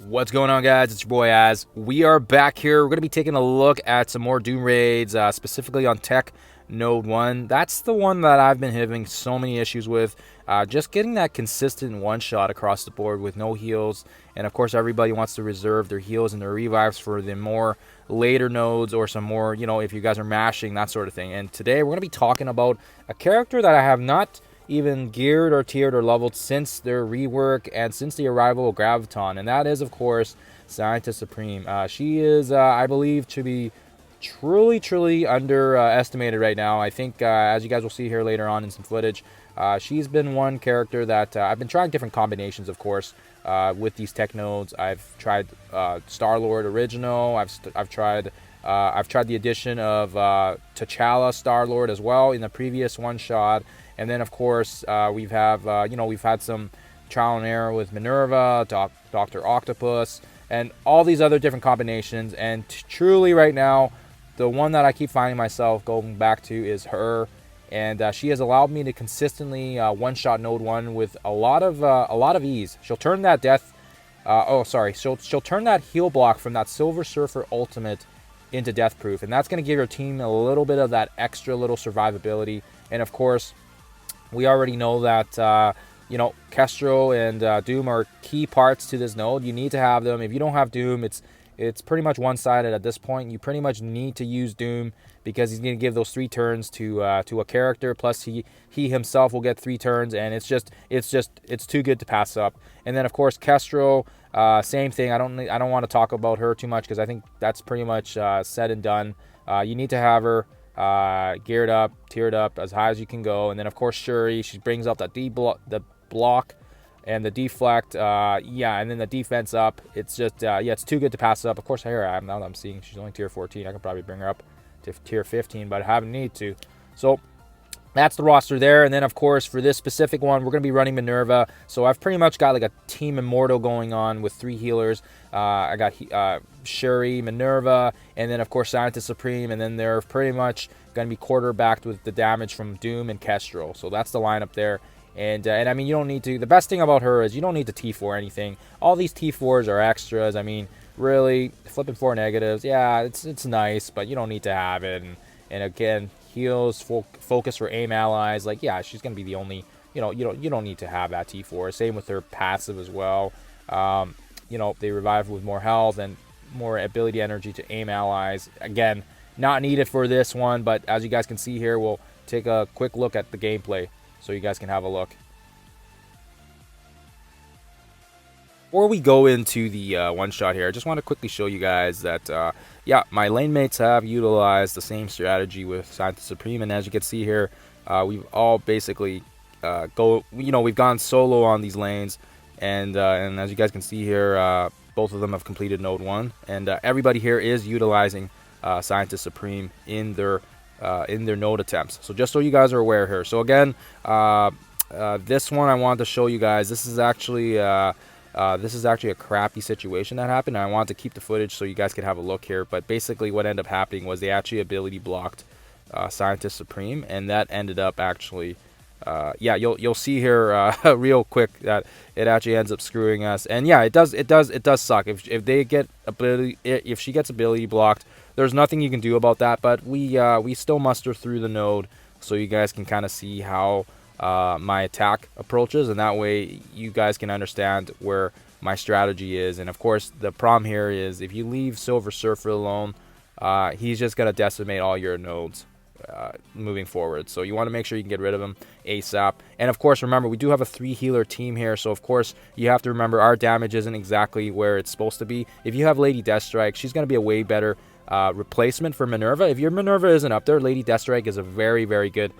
What's going on, guys? It's your boy Az. We are back here. We're going to be taking a look at some more Doom raids, specifically on Tech Node 1. That's the one that I've been having so many issues with. Just getting that consistent one-shot across the board with no heals. And, of course, everybody wants to reserve their heals and their revives for the more later nodes or some more, if you guys are mashing, that sort of thing. And today we're going to be talking about a character that I have not even geared or tiered or leveled since their rework and since the arrival of Graviton, and that is, of course, Scientist Supreme. She is, I believe, to be truly underestimated right now. I think, as you guys will see here later on in some footage, she's been one character that I've been trying different combinations, of course, with these tech nodes. I've tried Star-Lord Original. I've tried the addition of T'Challa Star-Lord as well in the previous one-shot. And then, of course, we've had some trial and error with Minerva, Dr. Octopus, and all these other different combinations. And truly right now, the one that I keep finding myself going back to is her. And she has allowed me to consistently one-shot Node 1 with a lot of ease. She'll turn that she'll turn that heal block from that Silver Surfer ultimate into death proof. And that's going to give your team a little bit of that extra little survivability. And, of course, we already know that, Kestrel and Doom are key parts to this node. You need to have them. If you don't have Doom, it's pretty much one-sided at this point. You pretty much need to use Doom because he's going to give those 3 turns to a character. Plus, he himself will get 3 turns, and it's too good to pass up. And then, of course, Kestrel, same thing. I don't want to talk about her too much because I think that's pretty much said and done. You need to have her geared up, tiered up as high as you can go. And then, of course, Shuri, she brings up that the block and the deflect, and then the defense up. It's just, it's too good to pass up. Of course, here I am now that I'm seeing she's only tier 14. I could probably bring her up to tier 15, but I haven't need to. So that's the roster there. And then, of course, for this specific one, we're going to be running Minerva. So I've pretty much got like a Team Immortal going on with 3 healers. I got Shuri, Minerva, and then, of course, Scientist Supreme. And then they're pretty much going to be quarterbacked with the damage from Doom and Kestrel. So that's the lineup there. And I mean, you don't need to. The best thing about her is you don't need to T4 anything. All these T4s are extras. I mean, really, flipping 4 negatives, yeah, it's nice, but you don't need to have it. And again, heals, focus for aim allies. Like, yeah, she's gonna be the only. You don't need to have that T4. Same with her passive as well. They revive with more health and more ability energy to aim allies. Again, not needed for this one, but as you guys can see here, we'll take a quick look at the gameplay so you guys can have a look. Before we go into the one-shot here, I just want to quickly show you guys that, my lane mates have utilized the same strategy with Scientist Supreme, and as you can see here, we've all basically we've gone solo on these lanes, and as you guys can see here, both of them have completed Node 1, and everybody here is utilizing Scientist Supreme in their node attempts. So just so you guys are aware here. So again, this one I wanted to show you guys. This is actually a crappy situation that happened. I wanted to keep the footage so you guys could have a look here. But basically what ended up happening was they actually ability blocked Scientist Supreme, and that ended up actually, you'll see here real quick that it actually ends up screwing us. And yeah, it does suck if they get if she gets ability blocked. There's nothing you can do about that, but we still muster through the node so you guys can kind of see how my attack approaches, and that way you guys can understand where my strategy is. And of course, the problem here is if you leave Silver Surfer alone, he's just going to decimate all your nodes moving forward. So you want to make sure you can get rid of him ASAP. And of course, remember, we do have a 3 healer team here, so of course you have to remember our damage isn't exactly where it's supposed to be. If you have Lady Deathstrike, she's going to be a way better replacement for Minerva. If your Minerva isn't up there, Lady Deathstrike is a very good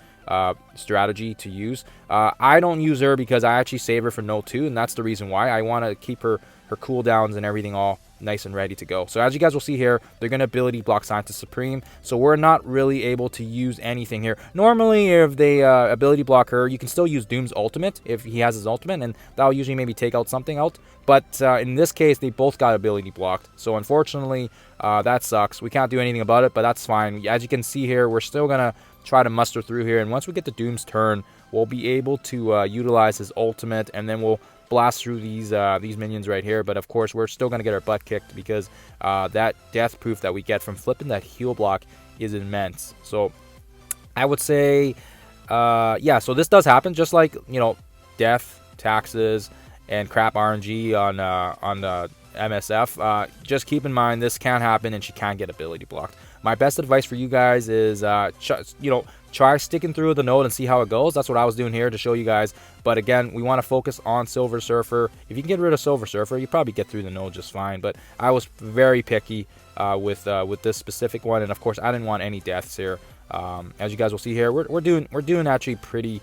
strategy to use. I don't use her because I actually save her for Node 2, and that's the reason why. I want to keep her cooldowns and everything all nice and ready to go. So as you guys will see here, they're going to ability block Scientist Supreme, so we're not really able to use anything here. Normally, if they ability block her, you can still use Doom's ultimate if he has his ultimate, and that'll usually maybe take out something out. But in this case, they both got ability blocked, so unfortunately, that sucks. We can't do anything about it, but that's fine. As you can see here, we're still going to try to muster through here, and once we get to Doom's turn, we'll be able to utilize his ultimate, and then we'll blast through these minions right here. But of course, we're still going to get our butt kicked because that death proof that we get from flipping that heal block is immense. So I would say, yeah, so this does happen, just like, you know, death, taxes, and crap RNG on the MSF. Just keep in mind, this can happen and she can get ability blocked. My best advice for you guys is, you know, try sticking through the node and see how it goes. That's what I was doing here to show you guys. But again, we want to focus on Silver Surfer. If you can get rid of Silver Surfer, you probably get through the node just fine. But I was very picky with this specific one, and of course, I didn't want any deaths here. As you guys will see here, we're doing actually pretty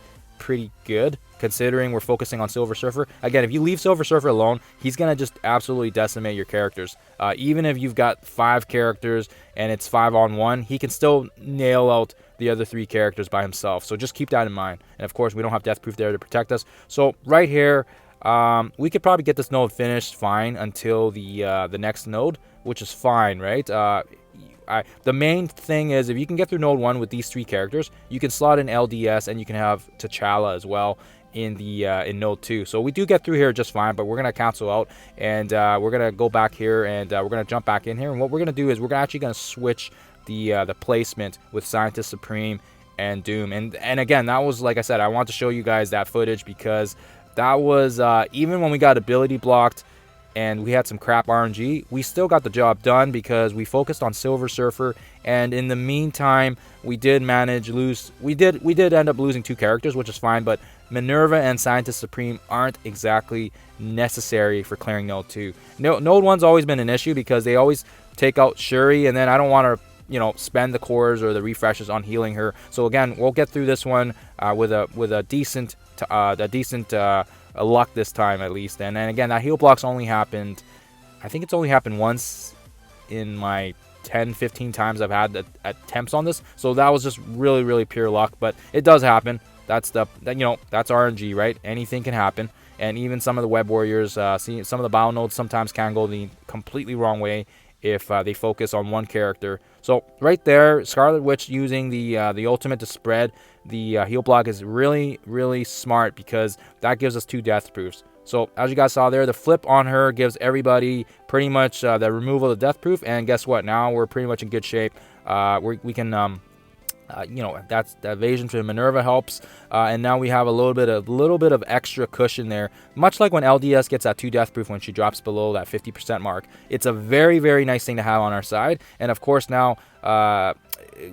good, considering we're focusing on Silver Surfer. Again, if you leave Silver Surfer alone, he's gonna just absolutely decimate your characters. Even if you've got 5 characters and it's 5-on-1, he can still nail out the other 3 characters by himself. So just keep that in mind. And of course, we don't have Death Proof there to protect us. So right here, we could probably get this node finished fine until the next node, which is fine, right? The main thing is, if you can get through node 1 with these 3 characters, you can slot in LDS and you can have T'Challa as well in node 2. So we do get through here just fine, but we're gonna cancel out and we're gonna go back here and we're gonna jump back in here. And what we're gonna do is we're actually gonna switch the placement with Scientist Supreme and Doom. And again, that was, like I said, I want to show you guys that footage because that was even when we got ability blocked and we had some crap RNG, we still got the job done because we focused on Silver Surfer. And in the meantime, we did manage lose. We did end up losing 2 characters, which is fine. But Minerva and Scientist Supreme aren't exactly necessary for clearing node 2. Node 1's always been an issue because they always take out Shuri, and then I don't want to, you know, spend the cores or the refreshes on healing her. So again, we'll get through this one with a decent luck this time at least. And then again, that heal block's only happened, I think it's only happened once in my 10-15 times I've had attempts on this. So that was just really pure luck, but it does happen. That's you know, that's RNG, right? Anything can happen. And even some of the web warriors, some of the bio nodes sometimes can go the completely wrong way if they focus on one character. So right there, Scarlet Witch using the ultimate to spread the heal block is really smart because that gives us 2 death proofs. So as you guys saw there, the flip on her gives everybody pretty much the removal of the death proof. And guess what? Now we're pretty much in good shape. We can you know, that's the evasion for Minerva helps, and now we have a little bit of extra cushion there, much like when LDS gets that 2 death proof when she drops below that 50% mark. It's a very nice thing to have on our side. And of course now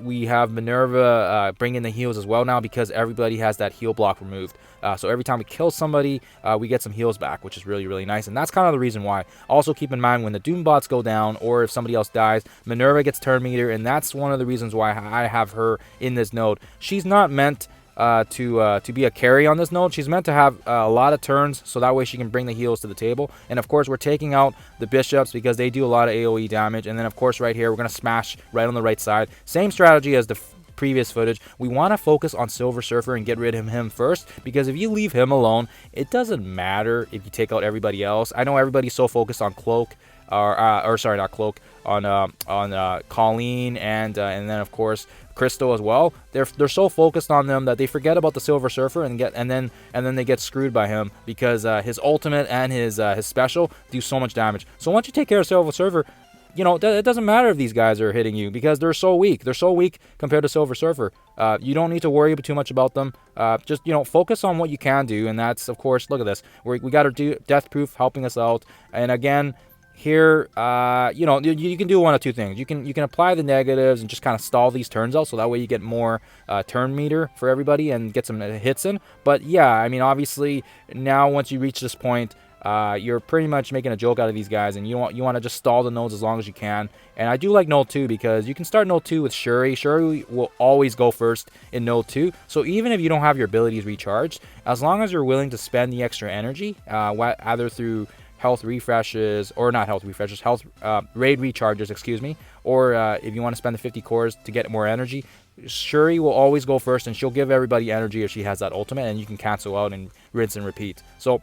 we have Minerva bringing the heals as well now because everybody has that heal block removed. So every time we kill somebody, we get some heals back, which is really nice. And that's kind of the reason why. Also keep in mind when the Doom bots go down or if somebody else dies, Minerva gets turn meter, and that's one of the reasons why I have her in this node. She's not meant to be a carry on this node. She's meant to have a lot of turns, so that way she can bring the heals to the table. And of course, we're taking out the bishops because they do a lot of AoE damage. And then of course, right here, we're going to smash right on the right side. Same strategy as the previous footage. We want to focus on Silver Surfer and get rid of him first, because if you leave him alone, it doesn't matter if you take out everybody else. I know everybody's so focused on Cloak, or sorry, not Cloak, on Colleen and then of course Crystal as well. They're so focused on them that they forget about the Silver Surfer and then they get screwed by him because his ultimate and his special do so much damage. So once you take care of Silver Surfer, you know, it doesn't matter if these guys are hitting you because they're so weak. They're so weak compared to Silver Surfer. You don't need to worry too much about them. Just, you know, focus on what you can do, and that's, of course, look at this. We got our Death Proof helping us out, and again, here, you know, you can do one of 2 things. You can apply the negatives and just kind of stall these turns out, so that way you get more turn meter for everybody and get some hits in. But yeah, I mean, obviously, now once you reach this point, you're pretty much making a joke out of these guys, and you want to just stall the nodes as long as you can. And I do like node 2 because you can start node 2 with Shuri. Shuri will always go first in node 2. So even if you don't have your abilities recharged, as long as you're willing to spend the extra energy, either through health refreshes, or not health refreshes, health raid recharges, excuse me, or if you want to spend the 50 cores to get more energy, Shuri will always go first, and she'll give everybody energy if she has that ultimate, and you can cancel out and rinse and repeat. So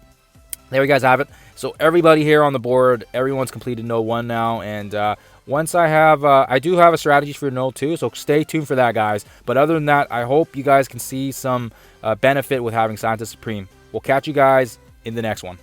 there you guys have it. So everybody here on the board, everyone's completed node 1 now, and once I do have a strategy for node 2, so stay tuned for that, guys. But other than that, I hope you guys can see some benefit with having Scientist Supreme. We'll catch you guys in the next one.